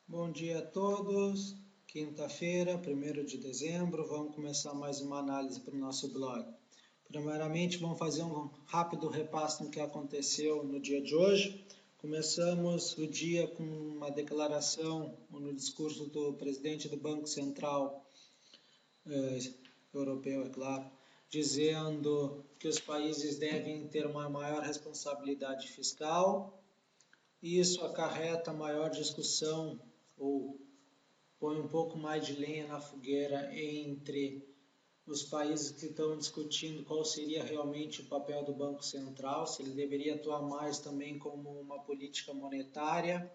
Bom dia a todos. Quinta-feira, 1º de dezembro, vamos começar mais uma análise para o nosso blog. Primeiramente, vamos fazer um rápido repasse do que aconteceu no dia de hoje. Começamos o dia com uma declaração no discurso do presidente do Banco Central Europeu, é claro, dizendo que os países devem ter uma maior responsabilidade fiscal. Isso acarreta maior discussão ou põe um pouco mais de lenha na fogueira entre os países que estão discutindo qual seria realmente o papel do Banco Central, se ele deveria atuar mais também como uma política monetária,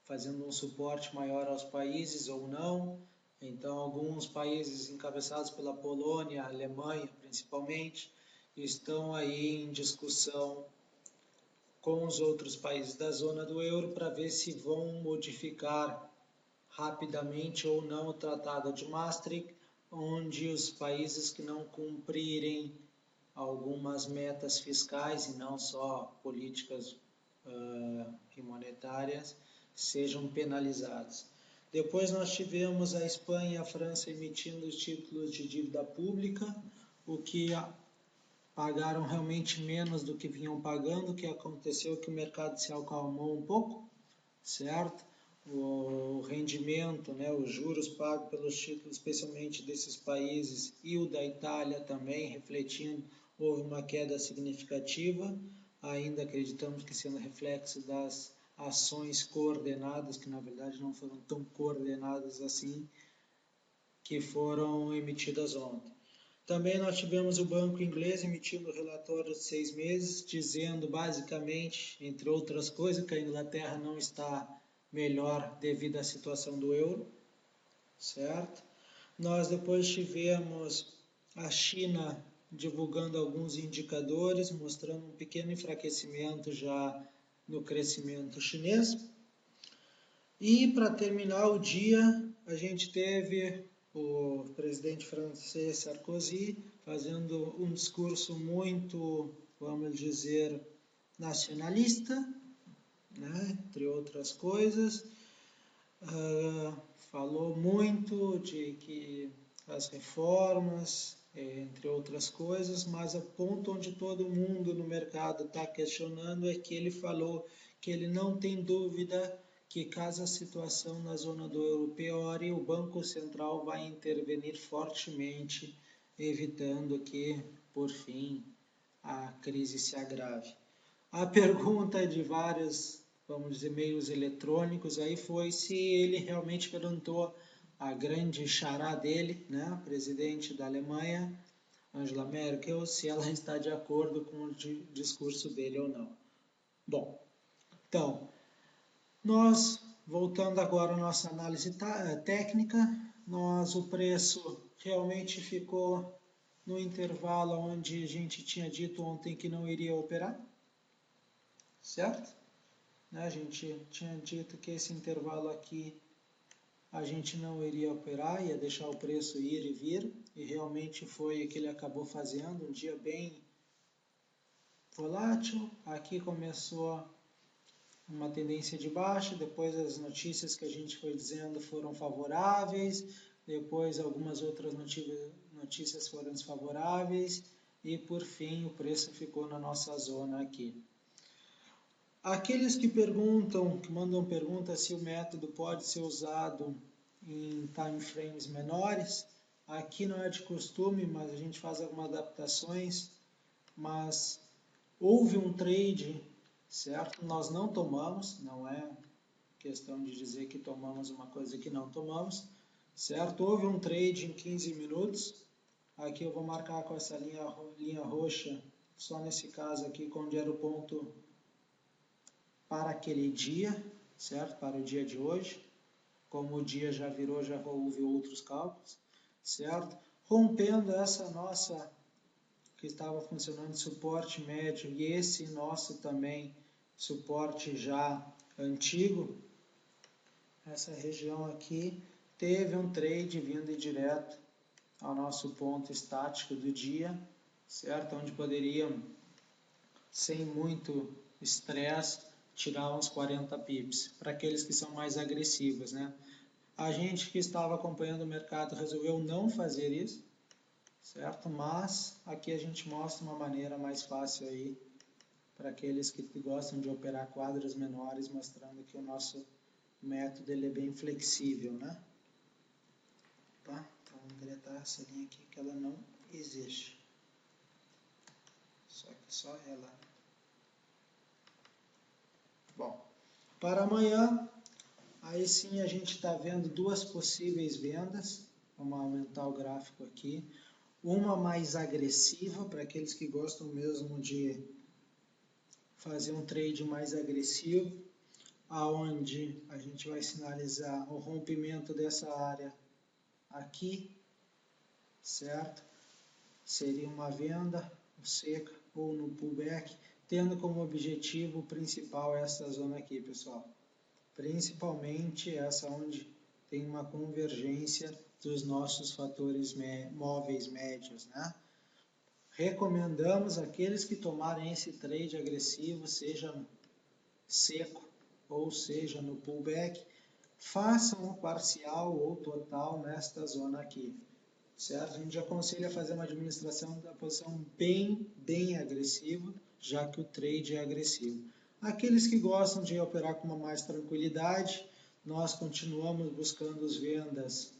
fazendo um suporte maior aos países ou não. Então, alguns países encabeçados pela Polônia, Alemanha principalmente, estão aí em discussão com os outros países da zona do euro para ver se vão modificar rapidamente ou não o Tratado de Maastricht, onde os países que não cumprirem algumas metas fiscais e não só políticas e monetárias sejam penalizados. Depois nós tivemos a Espanha e a França emitindo os títulos de dívida pública, o que pagaram realmente menos do que vinham pagando. O que aconteceu que o mercado se acalmou um pouco, certo? O rendimento, os juros pagos pelos títulos, especialmente desses países, e o da Itália também, refletindo, houve uma queda significativa, ainda acreditamos que sendo reflexo das ações coordenadas, que na verdade não foram tão coordenadas assim, que foram emitidas ontem. Também nós tivemos o banco inglês emitindo relatório de 6 meses, dizendo basicamente, entre outras coisas, que a Inglaterra não está melhor devido à situação do euro, certo? Nós depois tivemos a China divulgando alguns indicadores, mostrando um pequeno enfraquecimento já no crescimento chinês. E para terminar o dia, a gente teve o presidente francês Sarkozy fazendo um discurso muito, vamos dizer, nacionalista, entre outras coisas. Falou muito de que as reformas, entre outras coisas, mas o ponto onde todo mundo no mercado está questionando é que ele falou que ele não tem dúvida que caso a situação na zona do euro piore, o Banco Central vai intervenir fortemente, evitando que, por fim, a crise se agrave. A pergunta de vários, vamos dizer, meios eletrônicos aí foi se ele realmente perguntou a grande xará dele, presidente da Alemanha, Angela Merkel, se ela está de acordo com o discurso dele ou não. Bom, então, nós, voltando agora à nossa análise técnica, o preço realmente ficou no intervalo onde a gente tinha dito ontem que não iria operar, certo? A gente tinha dito que esse intervalo aqui a gente não iria operar, ia deixar o preço ir e vir, e realmente foi o que ele acabou fazendo, um dia bem volátil. Aqui começou uma tendência de baixa, depois as notícias que a gente foi dizendo foram favoráveis, depois algumas outras notícias foram desfavoráveis, e por fim o preço ficou na nossa zona aqui. Aqueles que mandam perguntas se o método pode ser usado em time frames menores, aqui não é de costume, mas a gente faz algumas adaptações, mas houve um trade, certo? Nós não tomamos, não é questão de dizer que tomamos uma coisa que não tomamos, certo? Houve um trade em 15 minutos, aqui eu vou marcar com essa linha roxa, só nesse caso aqui, onde era o ponto para aquele dia, certo? Para o dia de hoje. Como o dia já virou, já houve outros cálculos, certo? Rompendo essa nossa, que estava funcionando, suporte médio, e esse nosso também, suporte já antigo, essa região aqui, teve um trade vindo direto ao nosso ponto estático do dia, certo? Onde poderíamos, sem muito estresse, tirar uns 40 pips, para aqueles que são mais agressivos, né? A gente que estava acompanhando o mercado resolveu não fazer isso, certo? Mas aqui a gente mostra uma maneira mais fácil aí para aqueles que gostam de operar quadros menores, mostrando que o nosso método ele é bem flexível, né? Tá? Então vamos deletar essa linha aqui que ela não existe. Só ela. Bom, para amanhã, aí sim a gente está vendo duas possíveis vendas. Vamos aumentar o gráfico aqui. Uma mais agressiva, para aqueles que gostam mesmo de fazer um trade mais agressivo, aonde a gente vai sinalizar o rompimento dessa área aqui, certo? Seria uma venda seca ou no pullback, tendo como objetivo principal essa zona aqui, pessoal. Principalmente essa onde tem uma convergência dos nossos fatores móveis médios, né? Recomendamos aqueles que tomarem esse trade agressivo, seja no seco ou seja no pullback, façam o parcial ou total nesta zona aqui, certo? A gente aconselha fazer uma administração da posição bem agressiva, já que o trade é agressivo. Aqueles que gostam de operar com uma mais tranquilidade, nós continuamos buscando as vendas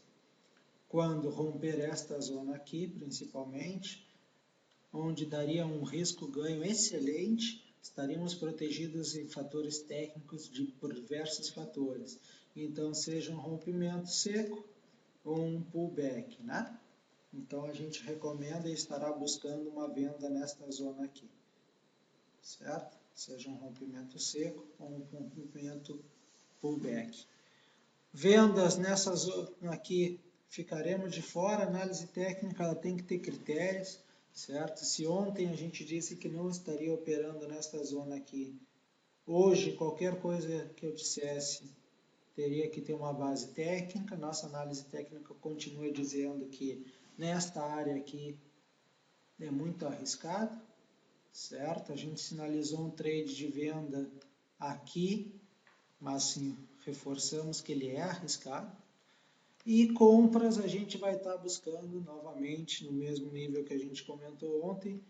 quando romper esta zona aqui, principalmente, onde daria um risco-ganho excelente, estaríamos protegidos em fatores técnicos por diversos fatores. Então, seja um rompimento seco ou um pullback, né? Então, a gente recomenda e estará buscando uma venda nesta zona aqui, certo? Seja um rompimento seco ou um rompimento pullback. Vendas nessa zona aqui ficaremos de fora. Análise técnica ela tem que ter critérios, certo? Se ontem a gente disse que não estaria operando nesta zona aqui, hoje qualquer coisa que eu dissesse teria que ter uma base técnica. Nossa análise técnica continua dizendo que nesta área aqui é muito arriscado, certo? A gente sinalizou um trade de venda aqui, mas sim, reforçamos que ele é arriscado. E compras a gente vai estar buscando novamente no mesmo nível que a gente comentou ontem,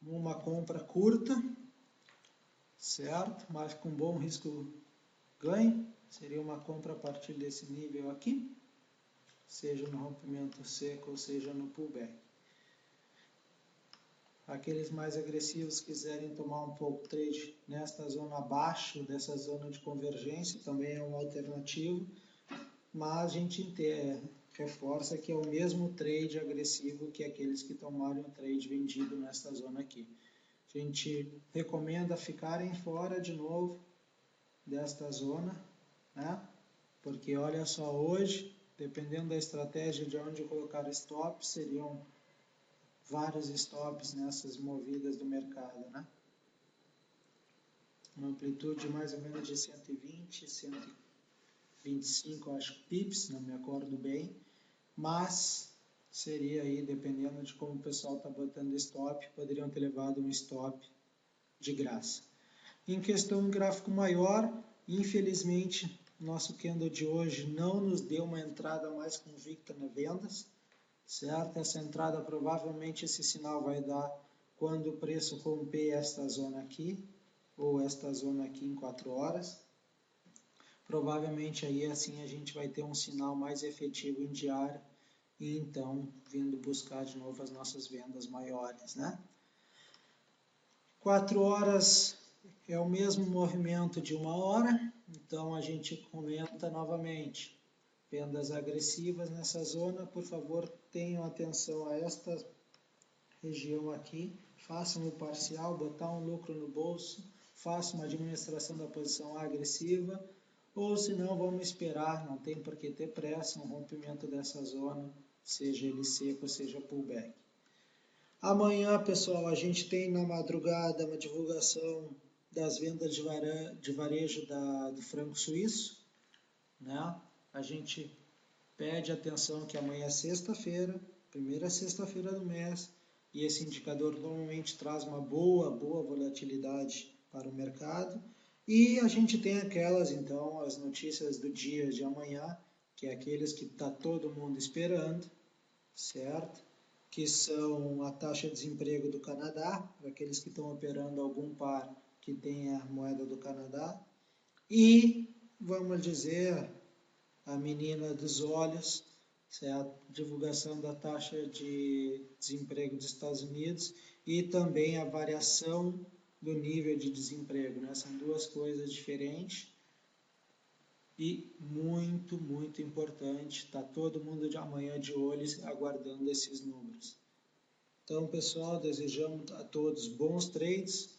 uma compra curta, certo? Mas com bom risco-ganho, seria uma compra a partir desse nível aqui, seja no rompimento seco ou seja no pullback. Aqueles mais agressivos quiserem tomar um pouco trade nesta zona abaixo dessa zona de convergência, também é uma alternativa, mas a gente reforça que é o mesmo trade agressivo que aqueles que tomaram o trade vendido nesta zona aqui. A gente recomenda ficarem fora de novo desta zona, né? Porque olha só, hoje, dependendo da estratégia de onde colocar stop, seriam vários stops nessas movidas do mercado, né? Uma amplitude mais ou menos de 120, 125, acho, pips, não me acordo bem, mas seria aí, dependendo de como o pessoal está botando stop, poderiam ter levado um stop de graça. Em questão gráfico maior, infelizmente, nosso candle de hoje não nos deu uma entrada mais convicta nas vendas, certo? Essa entrada, provavelmente, esse sinal vai dar quando o preço romper esta zona aqui, ou esta zona aqui em 4 horas. Provavelmente aí assim a gente vai ter um sinal mais efetivo em diário e então vindo buscar de novo as nossas vendas maiores, né? 4 horas é o mesmo movimento de 1 hora, então a gente comenta novamente. Vendas agressivas nessa zona, por favor, tenham atenção a esta região aqui, façam o parcial, botar um lucro no bolso, façam uma administração da posição agressiva, ou se não, vamos esperar, não tem por que ter pressa, um rompimento dessa zona, seja ele seco, seja pullback. Amanhã, pessoal, a gente tem na madrugada uma divulgação das vendas de varejo do franco suíço, né? A gente pede atenção que amanhã é sexta-feira, primeira sexta-feira do mês, e esse indicador normalmente traz uma boa volatilidade para o mercado. E a gente tem aquelas, então, as notícias do dia de amanhã, que é aqueles que está todo mundo esperando, certo? Que são a taxa de desemprego do Canadá, para aqueles que estão operando algum par que tem a moeda do Canadá, e, vamos dizer, a menina dos olhos, certo? Divulgação da taxa de desemprego dos Estados Unidos e também a variação do nível de desemprego, né? São duas coisas diferentes e muito, muito importante. Está todo mundo de amanhã de olho aguardando esses números. Então, pessoal, desejamos a todos bons trades